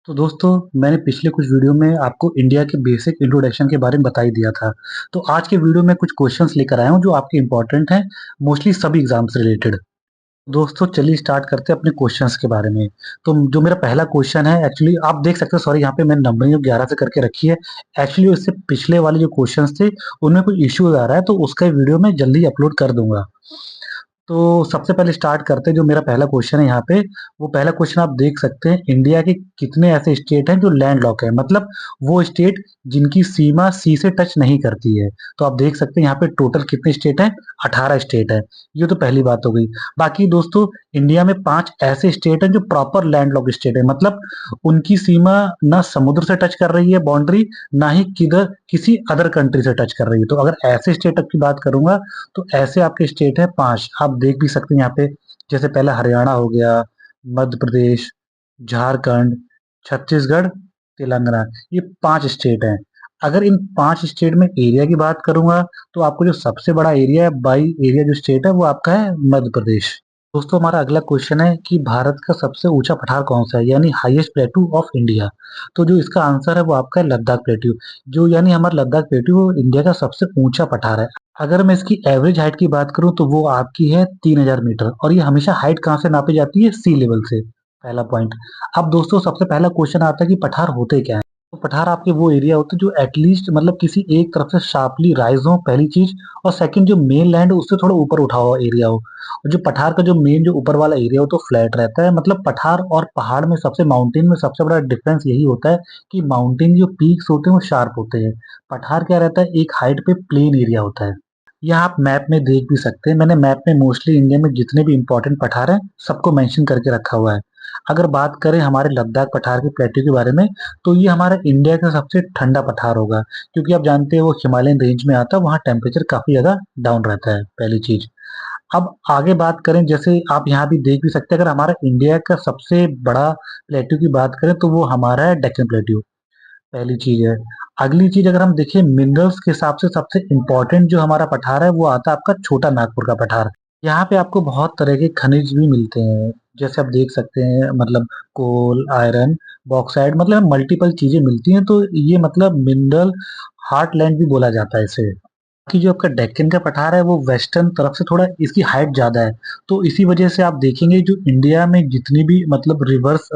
तो दोस्तों, मैंने पिछले कुछ वीडियो में आपको इंडिया के बेसिक इंट्रोडक्शन के बारे में बता ही दिया था। तो आज के वीडियो में कुछ क्वेश्चंस लेकर आया हूँ जो आपके इम्पोर्टेंट हैं, मोस्टली सभी एग्ज़ाम से रिलेटेड। दोस्तों चलिए स्टार्ट करते हैं अपने क्वेश्चंस के बारे में। तो जो मेरा पहला क्वेश्चन है, एक्चुअली आप देख सकते हो, सॉरी यहाँ पे मैंने नंबरिंग 11 से करके रखी है। एक्चुअली उससे पिछले वाले जो क्वेश्चंस थे, उनमें कुछ इश्यूज़ आ रहा है, तो उसका वीडियो मैं जल्दी अपलोड कर दूँगा। तो सबसे पहले स्टार्ट करते हैं, जो मेरा पहला क्वेश्चन है यहाँ पे, वो पहला क्वेश्चन आप देख सकते हैं, इंडिया के कितने ऐसे स्टेट हैं जो लैंड लॉक है, मतलब वो स्टेट जिनकी सीमा सी से टच नहीं करती है। तो आप देख सकते हैं यहाँ पे टोटल कितने स्टेट हैं, 18 स्टेट है। ये तो पहली बात हो गई। बाकी दोस्तों, इंडिया में 5 ऐसे स्टेट हैं जो प्रॉपर लैंड लॉक स्टेट है, मतलब उनकी सीमा ना समुद्र से टच कर रही है बाउंड्री, ना ही किधर किसी अदर कंट्री से टच कर रही है। तो अगर ऐसे स्टेट की बात करूंगा, तो ऐसे आपके स्टेट है 5, आप देख भी सकते हैं यहाँ पे। जैसे पहला हरियाणा हो गया, मध्य प्रदेश, झारखंड, छत्तीसगढ़, तेलंगाना, ये 5 स्टेट हैं। अगर इन 5 स्टेट में एरिया की बात करूंगा, तो आपको जो सबसे बड़ा एरिया है, बाई एरिया जो स्टेट है, वो आपका है मध्य प्रदेश। दोस्तों हमारा अगला क्वेश्चन है कि भारत का सबसे ऊंचा पठार कौन सा है, यानी हाईएस्ट प्लेटू ऑफ इंडिया। तो जो इसका आंसर है वो आपका है लद्दाख प्लेटू। जो यानी हमारा लद्दाख प्लेटू वो इंडिया का सबसे ऊंचा पठार है। अगर मैं इसकी एवरेज हाइट की बात करूं, तो वो आपकी है 3000 मीटर, और ये हमेशा हाइट कहाँ से नापी जाती है, सी लेवल से। पहला पॉइंट। अब दोस्तों सबसे पहला क्वेश्चन आता है कि पठार होते क्या है। तो पठार आपके वो एरिया होते हैं जो एटलीस्ट मतलब किसी एक तरफ से शार्पली राइज हो, पहली चीज। और सेकंड, जो मेन लैंड उससे थोड़ा ऊपर उठा हुआ एरिया हो। और जो पठार का जो मेन जो ऊपर वाला एरिया हो तो फ्लैट रहता है। मतलब पठार और पहाड़ में सबसे माउंटेन में सबसे बड़ा डिफरेंस यही होता है कि माउंटेन जो पीक्स होते हैं वो शार्प होते हैं। पठार क्या रहता है, एक हाइट पे प्लेन एरिया होता है। यहाँ आप मैप में देख भी सकते हैं, मैंने मैप में मोस्टली इंडिया में जितने भी इंपॉर्टेंट पठार हैं सबको मेंशन करके रखा हुआ है। अगर बात करें हमारे लद्दाख पठार के प्लेट्यू के बारे में, तो ये हमारा इंडिया का सबसे ठंडा पठार होगा, क्योंकि आप जानते हैं वो हिमालयन रेंज में आता है, वहाँ टेम्परेचर काफी ज्यादा डाउन रहता है, पहली चीज। अब आगे बात करें, जैसे आप यहाँ भी देख भी सकते हैं, अगर हमारा इंडिया का सबसे बड़ा प्लेट्यू की बात करें, तो वो हमारा है डेक्कन प्लेट्यू, पहली चीज है। अगली चीज अगर हम देखें मिनरल्स के हिसाब से, सबसे इंपॉर्टेंट जो हमारा पठार है वो आता है आपका छोटा नागपुर का पठार। यहाँ पे आपको बहुत तरह के खनिज भी मिलते हैं, जैसे आप देख सकते हैं, मतलब कोल, आयरन, बॉक्साइड, मतलब मल्टीपल चीजें मिलती हैं। तो ये मतलब मिनरल हार्टलैंड भी बोला जाता है इसे। कि जो आपका डेक्कन का पठार है वो वेस्टर्न तरफ से थोड़ा इसकी हाइट ज्यादा है। तो इसी वजह से आप देखेंगे जो इंडिया में जितनी भी मतलब रिवर्स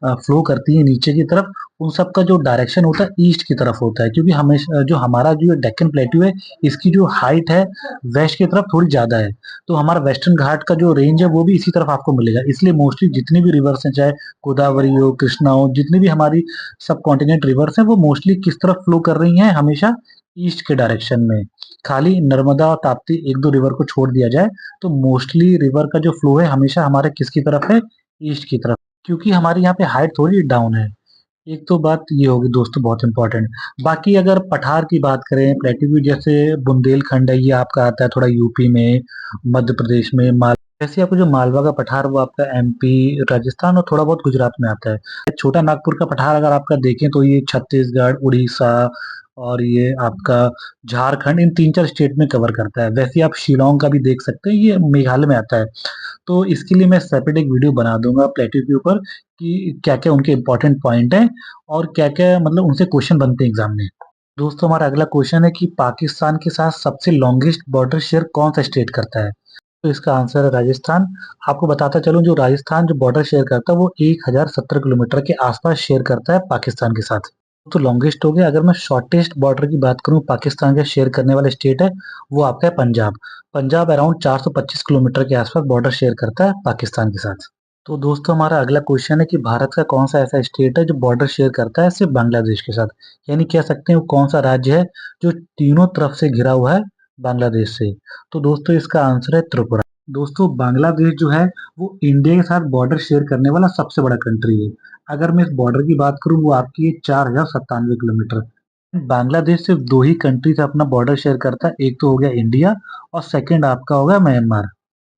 फ्लो करती है नीचे की तरफ, उन सब का जो डायरेक्शन होता है ईस्ट की तरफ होता है, क्योंकि हमेशा जो हमारा जो डेक्कन प्लेट्यू है, इसकी जो हाइट है वेस्ट की तरफ थोड़ी ज्यादा है। तो हमारा वेस्टर्न घाट का जो रेंज है वो भी इसी तरफ आपको मिलेगा। इसलिए मोस्टली जितनी भी रिवर्स हैं, चाहे गोदावरी हो, कृष्णा हो, जितनी भी हमारी सब कॉन्टिनेंट रिवर्स हैं, वो मोस्टली किस तरफ फ्लो कर रही हैं, हमेशा ईस्ट के डायरेक्शन में। खाली नर्मदा और ताप्ती एक दो रिवर को छोड़ दिया जाए, तो मोस्टली रिवर का जो फ्लो है हमेशा हमारे किसकी तरफ है, ईस्ट की तरफ, क्योंकि हमारे यहाँ पे हाइट थोड़ी डाउन है। एक तो बात ये होगी दोस्तों बहुत इंपॉर्टेंट। बाकी अगर पठार की बात करें, प्लेटिव्यू जैसे बुंदेलखंड है, ये आपका आता है थोड़ा यूपी में, मध्य प्रदेश में, माल जैसे आपको जो मालवा का पठार वो आपका एमपी, राजस्थान और थोड़ा बहुत गुजरात में आता है। छोटा नागपुर का पठार अगर आपका देखें, तो ये छत्तीसगढ़, उड़ीसा और ये आपका झारखंड, इन 3-4 स्टेट में कवर करता है। वैसे आप शिलोंग का भी देख सकते हैं, ये मेघालय में आता है। तो इसके लिए मैं सेपरेट एक वीडियो बना दूंगा प्लेट्यू के ऊपर कि क्या क्या उनके इंपॉर्टेंट पॉइंट हैं और क्या क्या मतलब उनसे क्वेश्चन बनते हैं एग्जाम में। दोस्तों हमारा अगला क्वेश्चन है कि पाकिस्तान के साथ सबसे लॉन्गेस्ट बॉर्डर शेयर कौन सा स्टेट करता है। तो इसका आंसर है राजस्थान। आपको बताता चलूं, जो राजस्थान जो बॉर्डर शेयर करता है वो 1070 किलोमीटर के आसपास शेयर करता है पाकिस्तान के साथ। तो लॉन्गेस्ट हो गया। अगर मैं शॉर्टेस्ट बॉर्डर की बात करूं पाकिस्तान का शेयर करने वाला स्टेट है, वो आपका है पंजाब। पंजाब अराउंड 425 किलोमीटर के आसपास बॉर्डर शेयर करता है पाकिस्तान के साथ। तो दोस्तों हमारा अगला क्वेश्चन है कि भारत का कौन सा ऐसा स्टेट है जो बॉर्डर शेयर करता है सिर्फ बांग्लादेश के साथ, यानी कह सकते हैं वो कौन सा राज्य है जो तीनों तरफ से घिरा हुआ है बांग्लादेश से। तो दोस्तों इसका आंसर है त्रिपुरा। दोस्तों बांग्लादेश जो है वो इंडिया के साथ बॉर्डर शेयर करने वाला सबसे बड़ा कंट्री है। अगर मैं इस बॉर्डर की बात करूं, वो आपकी है 4097 किलोमीटर। बांग्लादेश सिर्फ दो ही कंट्री से अपना बॉर्डर शेयर करता है, एक तो हो गया इंडिया और सेकंड आपका होगा म्यांमार।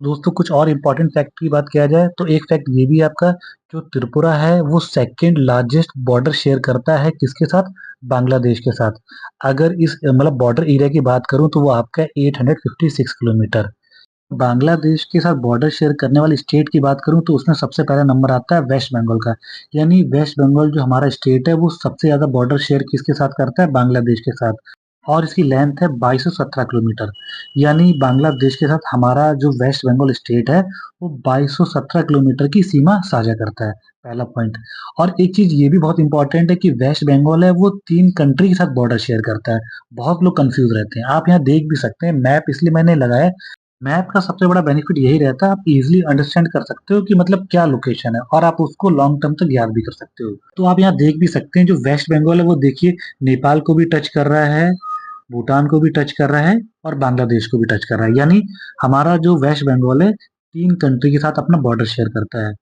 दोस्तों कुछ और इम्पोर्टेंट फैक्ट की बात किया जाए, तो एक फैक्ट ये भी है आपका, जो त्रिपुरा है वो सेकंड लार्जेस्ट बॉर्डर शेयर करता है किसके साथ, बांग्लादेश के साथ। अगर इस मतलब बॉर्डर एरिया की बात करूं, तो वो आपका 856 किलोमीटर। बांग्लादेश के साथ बॉर्डर शेयर करने वाली स्टेट की बात करूँ तो उसमें सबसे पहला नंबर आता है वेस्ट बंगाल का। यानी वेस्ट बंगाल जो हमारा स्टेट है वो सबसे ज़्यादा बॉर्डर शेयर किसके साथ करता है? बांग्लादेश के साथ। और इसकी लेंथ है 2217 किलोमीटर। यानी बांग्लादेश के साथ हमारा जो वेस्ट बंगाल स्टेट है वो 2217 किलोमीटर की सीमा साझा करता है, पहला पॉइंट। और एक चीज़ ये भी बहुत इंपॉर्टेंट है कि वेस्ट बंगाल है वो 3 कंट्री के साथ बॉर्डर शेयर करता है। बहुत लोग कंफ्यूज रहते हैं। आप यहाँ देख भी सकते हैं, मैप इसलिए मैंने लगाया है। मैप का सबसे बड़ा बेनिफिट यही रहता है, आप इजीली अंडरस्टैंड कर सकते हो कि मतलब क्या लोकेशन है और आप उसको लॉन्ग टर्म तक याद भी कर सकते हो। तो आप यहाँ देख भी सकते हैं जो वेस्ट बंगाल है वो देखिए नेपाल को भी टच कर रहा है, भूटान को भी टच कर रहा है और बांग्लादेश को भी टच कर रहा है। यानी हमारा जो वेस्ट बंगाल है 3 कंट्री के साथ अपना बॉर्डर शेयर करता है।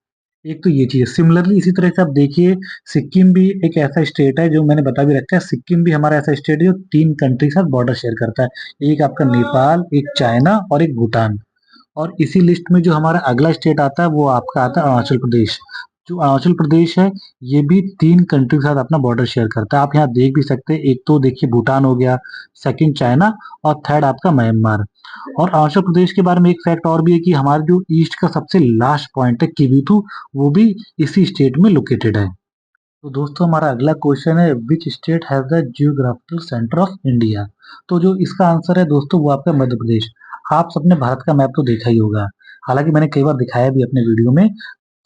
एक तो ये चीज़ है। सिमिलरली इसी तरह से आप देखिए सिक्किम भी एक ऐसा स्टेट है जो मैंने बता भी रखा है। सिक्किम भी हमारा ऐसा स्टेट है जो 3 कंट्री के साथ बॉर्डर शेयर करता है। एक आपका नेपाल, एक चाइना और एक भूटान। और इसी लिस्ट में जो हमारा अगला स्टेट आता है वो आपका आता है अरुणाचल प्रदेश। जो अरुणाचल प्रदेश है ये भी 3 कंट्री के साथ अपना बॉर्डर शेयर करता है। आप यहाँ देख भी सकते हैं, एक तो देखिए भूटान हो गया, सेकंड चाइना और थर्ड आपका म्यांमार। और अरुणाचल प्रदेश के बारे में एक फैक्ट और भी है कि हमारे जो ईस्ट का सबसे लास्ट पॉइंट है किवीथू, वो भी इसी स्टेट में लोकेटेड है। तो दोस्तों हमारा अगला क्वेश्चन है which state has the geographical centre of India. तो जो इसका आंसर है दोस्तों वो आपका मध्य प्रदेश। आप सबने भारत का मैप तो देखा ही होगा, हालांकि मैंने कई बार दिखाया भी अपने वीडियो में।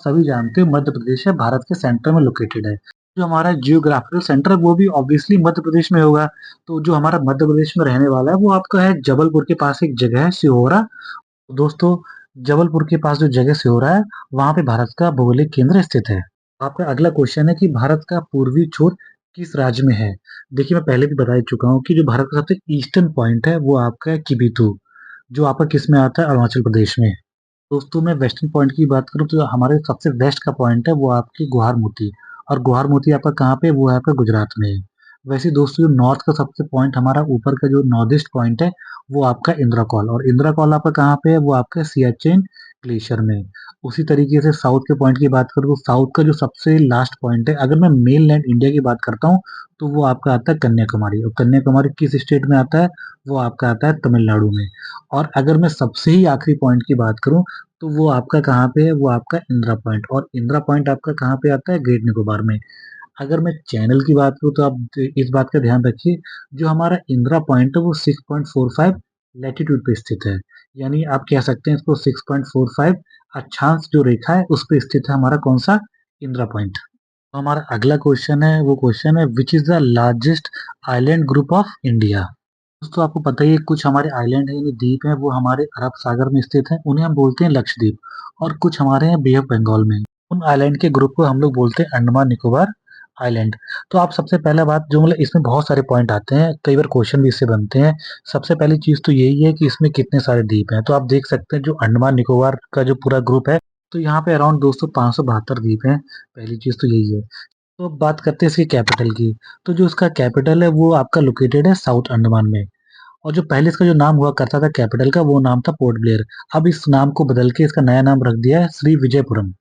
सभी जानते हो मध्य प्रदेश है भारत के सेंटर में लोकेटेड है। जो हमारा जियोग्राफिकल सेंटर है वो भी ऑब्वियसली मध्य प्रदेश में होगा। तो जो हमारा मध्य प्रदेश में रहने वाला है वो आपका है जबलपुर के पास एक जगह है सिहोरा। दोस्तों जबलपुर के पास जो जगह सिहोरा है वहां पे भारत का भौगोलिक केंद्र स्थित है। आपका अगला क्वेश्चन है कि भारत का पूर्वी छोर किस राज्य में है? देखिए मैं पहले भी बता चुका हूँ कि जो भारत का सबसे ईस्टर्न पॉइंट है वो आपका है किबिथू, जो आपका किस में आता है? अरुणाचल प्रदेश में। दोस्तों मैं वेस्टर्न पॉइंट की बात करूँ तो हमारे सबसे वेस्ट का पॉइंट है वो आपकी गुहार मोती। और गुहार मोती आपका कहाँ पे? वो है आपका गुजरात में। वैसे दोस्तों जो नॉर्थ का सबसे पॉइंट हमारा ऊपर का जो नॉर्थ ईस्ट पॉइंट है वो आपका इंदिरा कॉल। और इंदिरा कॉल आपका कहाँ पे है? वो आपका सियाचिन ग्लेशियर में। उसी तरीके से साउथ के पॉइंट की बात करूँ तो साउथ का जो सबसे लास्ट पॉइंट है, अगर मैं मेन लैंड इंडिया की बात करता हूँ तो वो आपका आता है कन्याकुमारी। और कन्याकुमारी किस स्टेट में आता है? वो आपका आता है तमिलनाडु में। और अगर मैं सबसे ही आखिरी पॉइंट की बात करूं तो वो आपका कहाँ पे है? वो आपका इंदिरा पॉइंट। और इंदिरा पॉइंट आपका कहाँ पे आता है? ग्रेट निकोबार में। अगर मैं चैनल की बात करूँ तो आप इस बात का ध्यान रखिए, जो हमारा इंदिरा पॉइंट है वो 6.45 लैटिट्यूड पे स्थित है। यानी आप कह सकते हैं इसको 6.45 अक्षांश जो रेखा है उस पे स्थित है हमारा कौन सा? इंदिरा पॉइंट। तो हमारा अगला क्वेश्चन है वो क्वेश्चन है which is the largest island group of India. दोस्तों आपको पता ही है कुछ हमारे आइलैंड है यानी द्वीप है वो हमारे अरब सागर में स्थित है, उन्हें हम बोलते हैं लक्षद्वीप। और कुछ हमारे हैं बे ऑफ बंगाल में। उन आइलैंड के ग्रुप को हम लोग बोलते हैं अंडमान निकोबार आइलैंड। तो आप सबसे पहला बात जो मतलब इसमें बहुत सारे पॉइंट आते हैं, कई बार क्वेश्चन भी इससे बनते हैं। सबसे पहली चीज तो यही है कि इसमें कितने सारे द्वीप हैं। तो आप देख सकते हैं जो अंडमान निकोबार का जो पूरा ग्रुप है तो यहाँ पे अराउंड दोस्तों 572 द्वीप हैं। पहली चीज तो यही है। तो अब बात करते हैं इसकी कैपिटल की। तो जो उसका कैपिटल है वो आपका लोकेटेड है साउथ अंडमान में। और जो पहले इसका जो नाम हुआ करता था कैपिटल का वो नाम था पोर्ट ब्लेयर। अब इस नाम को बदल के इसका नया नाम रख दिया है श्री विजयपुरम।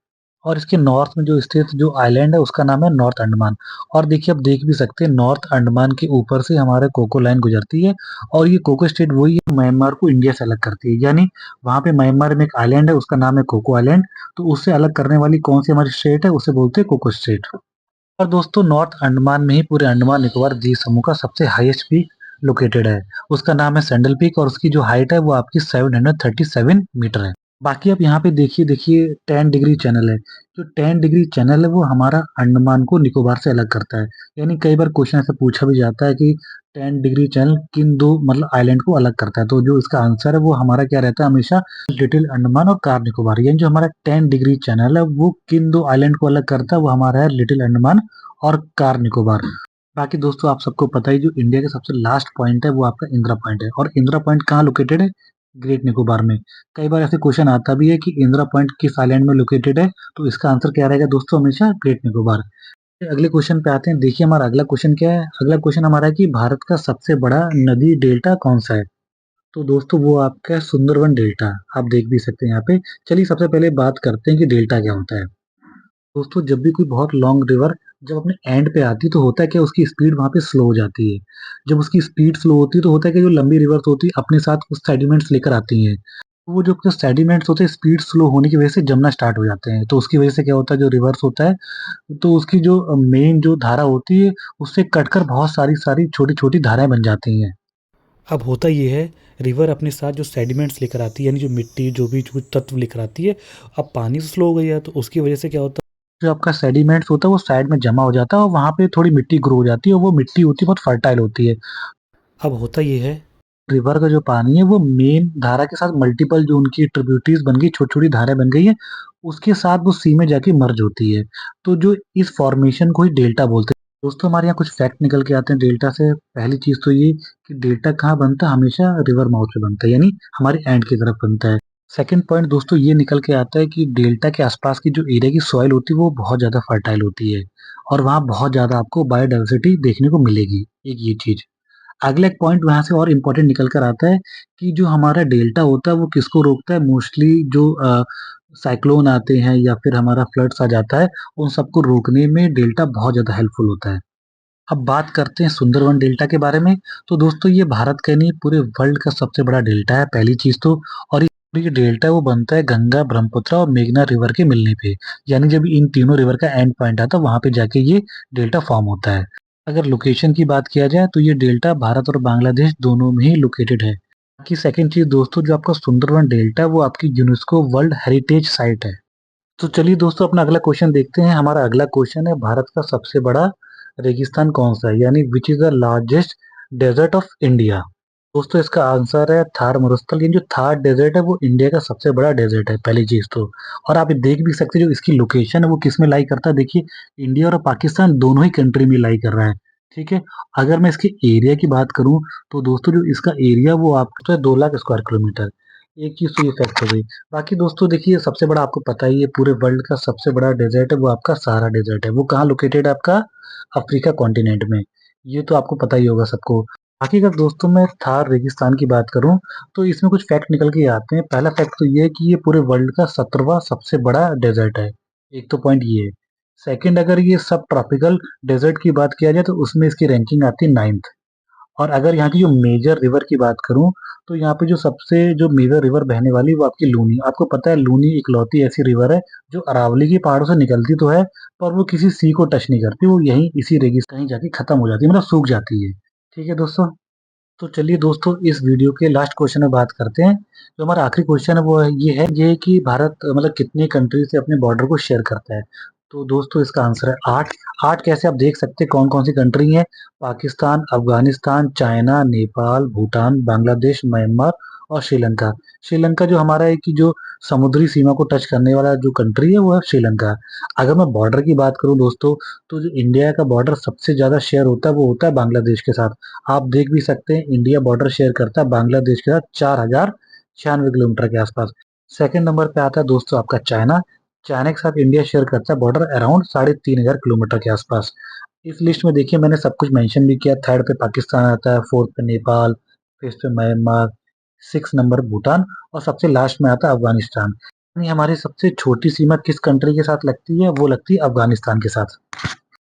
और इसके नॉर्थ में जो स्थित जो आइलैंड है उसका नाम है नॉर्थ अंडमान। और देखिए आप देख भी सकते हैं नॉर्थ अंडमान के ऊपर से हमारे कोको लाइन गुजरती है। और ये कोको स्टेट वही है म्यांमार को इंडिया से अलग करती है। यानी वहां पे म्यांमार में एक आइलैंड है उसका नाम है कोको आइलैंड। तो उससे अलग करने वाली कौन सी हमारी स्टेट है उसे बोलते हैं कोको स्टेट। और दोस्तों नॉर्थ अंडमान में ही पूरे अंडमान निकोबार द्वीप समूह का सबसे हाईएस्ट पीक लोकेटेड है। उसका नाम है सैंडल पीक और उसकी जो हाइट है वो आपकी 737 मीटर है। बाकी आप यहाँ पे देखिए देखिए 10 डिग्री चैनल है। जो 10 डिग्री चैनल है वो हमारा अंडमान को निकोबार से अलग करता है। यानी कई बार क्वेश्चन ऐसे पूछा भी जाता है कि 10 डिग्री चैनल किन दो मतलब आइलैंड को अलग करता है। तो जो इसका आंसर है वो हमारा क्या रहता है हमेशा? लिटिल अंडमान और कार निकोबार। यानी जो हमारा 10 डिग्री चैनल है वो किन दो आइलैंड को अलग करता है? वो हमारा है लिटिल अंडमान और कार निकोबार। बाकी दोस्तों आप सबको पता ही जो इंडिया का सबसे लास्ट पॉइंट है वो आपका इंदिरा पॉइंट है। और इंदिरा पॉइंट कहाँ लोकेटेड है? ग्रेट निकोबार में। कई बार ऐसे क्वेश्चन आता भी है कि इंदिरा पॉइंट किस आइलैंड में लोकेटेड है, तो इसका आंसर क्या रहेगा दोस्तों? हमेशा ग्रेट निकोबार। अगले क्वेश्चन पे आते हैं। देखिए हमारा अगला क्वेश्चन क्या है? अगला क्वेश्चन हमारा है कि भारत का सबसे बड़ा नदी डेल्टा कौन सा है? तो दोस्तों वो आपका है सुंदरवन डेल्टा। आप देख भी सकते हैं यहाँ पे। चलिए सबसे पहले बात करते हैं कि डेल्टा क्या होता है। दोस्तों जब भी कोई बहुत लॉन्ग रिवर जब अपने एंड पे आती है तो होता है क्या? उसकी स्पीड वहां पे स्लो हो जाती है। जब उसकी स्पीड स्लो होती है तो होता है कि जो लंबी रिवर्स होती है अपने साथ कुछ सेडिमेंट्स लेकर आती हैं। वो जो आपके सेडिमेंट्स होते हैं स्पीड स्लो होने की वजह से जमना स्टार्ट हो जाते हैं। तो उसकी वजह से क्या होता है जो रिवर्स होता है, तो उसकी जो मेन जो धारा होती है उससे कटकर बहुत सारी छोटी-छोटी धाराएँ बन जाती हैं। अब होता ये है, रिवर अपने साथ जो सेडिमेंट्स लेकर आती है यानी जो मिट्टी जो भी कुछ तत्व लेकर आती है, अब पानी तो स्लो हो गया तो उसकी वजह से क्या होता है जो आपका सेडिमेंट्स होता है वो साइड में जमा हो जाता है और वहाँ पे थोड़ी मिट्टी ग्रो हो जाती है और वो मिट्टी होती है बहुत फर्टाइल होती है। अब होता ये है, रिवर का जो पानी है वो मेन धारा के साथ मल्टीपल जो उनकी ट्रिब्यूटरीज बन गई, छोटी-छोटी धाराएँ बन गई हैं, उसके साथ वो सी में जाके मर्ज होती है। तो जो इस फॉर्मेशन को ही डेल्टा बोलते हैं। दोस्तों हमारे यहाँ कुछ फैक्ट निकल के आते हैं डेल्टा से। पहली चीज़ तो ये कि डेल्टा कहाँ बनता है, हमेशा रिवर माउथ पे बनता है, यानी हमारे एंड की तरफ बनता है। सेकंड पॉइंट दोस्तों ये निकल के आता है कि डेल्टा के आसपास की जो एरिया की सॉइल होती है वो बहुत ज़्यादा फर्टाइल होती है और वहाँ बहुत ज़्यादा आपको बायोडायवर्सिटी देखने को मिलेगी, एक ये चीज़। अगला एक पॉइंट वहाँ से और इम्पोर्टेंट निकल कर आता है कि जो हमारा डेल्टा होता है वो किसको रोकता है, मोस्टली जो साइक्लोन आते हैं या फिर हमारा फ्लड्स आ जाता है, उन सबको रोकने में डेल्टा बहुत ज़्यादा हेल्पफुल होता है। अब बात करते हैं सुंदरवन डेल्टा के बारे में। तो दोस्तों ये भारत का नहीं पूरे वर्ल्ड का सबसे बड़ा डेल्टा है पहली चीज़ तो। और ये डेल्टा वो बनता है गंगा, ब्रह्मपुत्र और मेघना रिवर के मिलने पे। यानी जब इन तीनों रिवर का एंड पॉइंट आता है वहाँ पे जाके ये डेल्टा फॉर्म होता है। अगर लोकेशन की बात किया जाए तो ये डेल्टा भारत और बांग्लादेश दोनों में ही लोकेटेड है। बाकी सेकंड चीज़ दोस्तों जो आपका सुंदरवन डेल्टा है वो आपकी यूनेस्को वर्ल्ड हेरिटेज साइट है। तो चलिए दोस्तों अपना अगला क्वेश्चन देखते हैं। हमारा अगला क्वेश्चन है भारत का सबसे बड़ा रेगिस्तान कौन-सा है? यानी which is the largest desert of India? दोस्तों इसका आंसर है थार मरुस्थल। ये जो थार डेज़र्ट है वो इंडिया का सबसे बड़ा डेज़र्ट है, पहली चीज़ तो। और आप ये देख भी सकते हैं जो इसकी लोकेशन है वो किसमें लाई करता है, देखिए इंडिया और पाकिस्तान दोनों ही कंट्री में लाई कर रहा है, ठीक है? अगर मैं इसके एरिया की बात करूँ तो दोस्तों जो इसका एरिया वो आपका है 2 लाख स्क्वायर किलोमीटर। एक चीज़ तो ये फैक्ट हो गई। बाकी दोस्तों देखिए सबसे बड़ा आपको पता ही है पूरे वर्ल्ड का सबसे बड़ा डेज़र्ट है वो आपका सहारा डेज़र्ट है। वो कहाँ लोकेटेड है आपका? अफ्रीका कॉन्टिनेंट में। ये तो आपको पता ही होगा सबको। बाकी अगर दोस्तों मैं थार रेगिस्तान की बात करूँ, तो इसमें कुछ फैक्ट निकल के आते हैं। पहला फैक्ट तो ये है कि ये पूरे वर्ल्ड का 17वाँ सबसे बड़ा डेज़र्ट है। एक तो पॉइंट ये है। सेकंड अगर ये सब ट्रॉपिकल डेज़र्ट की बात किया जाए तो उसमें इसकी रैंकिंग आती है 9th। और अगर यहाँ की जो मेजर रिवर की बात करूँ, तो यहाँ पे जो सबसे जो मेजर रिवर बहने वाली वो आपकी लूनी। आपको पता है लूनी इकलौती ऐसी रिवर है जो अरावली के पहाड़ों से निकलती तो है, पर वो किसी सी को टच नहीं करती। वो यहीं इसी रेगिस्तान कहीं जाके खत्म हो जाती है, मतलब सूख जाती है। ठीक है दोस्तों? तो चलिए दोस्तों इस वीडियो के लास्ट क्वेश्चन में बात करते हैं। जो हमारा आखिरी क्वेश्चन है वो है ये है कि भारत मतलब कितने कंट्री से अपने बॉर्डर को शेयर करता है? तो दोस्तों इसका आंसर है 8। 8 कैसे आप देख सकते हैं कौन-कौन सी कंट्री हैं। पाकिस्तान, अफ़गानिस्तान, चाइना, नेपाल, भूटान, बांग्लादेश, म्यांमार और श्रीलंका। श्रीलंका जो हमारा है कि जो समुद्री सीमा को टच करने वाला जो कंट्री है वो है श्रीलंका। अगर मैं बॉर्डर की बात करूँ दोस्तों, तो जो इंडिया का बॉर्डर सबसे ज़्यादा शेयर होता है वो होता है बांग्लादेश के साथ। आप देख भी सकते हैं इंडिया बॉर्डर शेयर करता है बांग्लादेश के साथ 4096 किलोमीटर के आसपास। सेकंड नंबर पे आता है दोस्तों आपका चाइना। चाइना के साथ इंडिया शेयर करता है बॉर्डर अराउंड 3500 किलोमीटर के आसपास। इस लिस्ट में देखिए मैंने सब कुछ मेंशन भी किया। थर्ड पे पाकिस्तान आता है, फोर्थ पे नेपाल, फिफ्थ पे म्यांमार, 6 नंबर भूटान और सबसे लास्ट में आता है अफगानिस्तान। यानी हमारी सबसे छोटी सीमा किस कंट्री के साथ लगती है? वो लगती है अफगानिस्तान के साथ।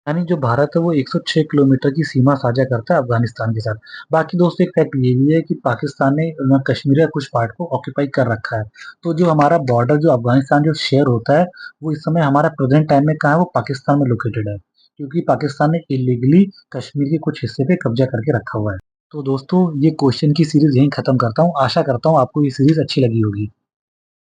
यानी जो भारत है वो 106 किलोमीटर की सीमा साझा करता है अफ़गानिस्तान के साथ। बाकी दोस्तों एक फैक्ट ये भी है कि पाकिस्तान ने कश्मीर का कुछ पार्ट को ऑक्यूपाई कर रखा है। तो जो हमारा बॉर्डर जो अफ़गानिस्तान जो शेयर होता है, वो इस समय हमारा प्रेज़ेंट टाइम में कहाँ है? वो पाकिस्तान में लोकेटेड है। क्योंकि पाकिस्तान ने इल्लीगली कश्मीर के कुछ हिस्से पे कब्ज़ा करके रखा हुआ है। तो दोस्तों ये क्वेश्चन की सीरीज़ यहीं खत्म करता हूँ। आशा करता हूँ आपको ये सीरीज़ अच्छी लगी होगी।